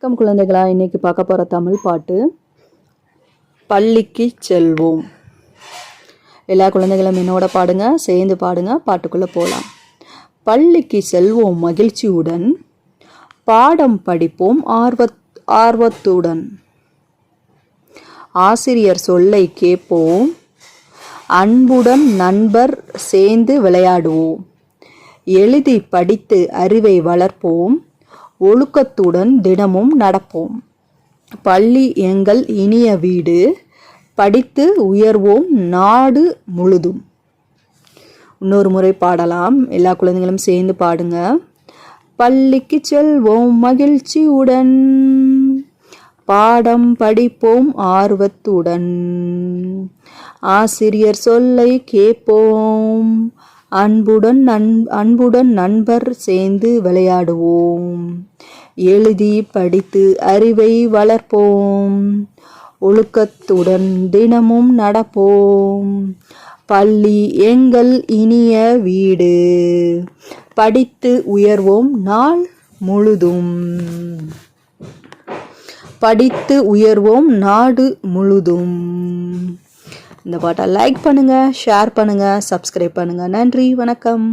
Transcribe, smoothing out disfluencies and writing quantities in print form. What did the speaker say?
வணக்கம் குழந்தைகளா, இன்னைக்கு பார்க்க போகிற தமிழ் பாட்டு பள்ளிக்கு செல்வோம். எல்லா குழந்தைகளும் என்னோட பாடுங்க, சேர்ந்து பாடுங்க, பாட்டுக்குள்ளே போகலாம். பள்ளிக்கு செல்வோம் மகிழ்ச்சியுடன், பாடம் படிப்போம் ஆர்வத்துடன், ஆசிரியர் சொல்லை கேட்போம், அன்புடன் நண்பர் சேர்ந்து விளையாடுவோம், எழுதி படித்து அறிவை வளர்ப்போம், ஒழுக்கத்துடன் தினமும் நடப்போம். பள்ளி எங்கள் இனிய வீடு, படித்து உயர்வோம் நாடு முழுதும். இன்னொரு முறை பாடலாம், எல்லா குழந்தைகளும் சேர்ந்து பாடுங்க. பள்ளிக்கு செல்வோம் மகிழ்ச்சியுடன், பாடம் படிப்போம் ஆர்வத்துடன், ஆசிரியர் சொல்லை கேட்போம், அன்புடன் நண்பர் சேர்ந்து விளையாடுவோம், எழுதி படித்து அறிவை வளர்ப்போம், ஒழுக்கத்துடன் தினமும் நடப்போம். பள்ளி எங்கள் இனிய வீடு, படித்து உயர்வோம் நாள் முழுதும். படித்து உயர்வோம் நாடு முழுதும். இந்த பாட்டை லைக் பண்ணுங்கள், ஷேர் பண்ணுங்கள், சப்ஸ்கிரைப் பண்ணுங்கள். நன்றி, வணக்கம்.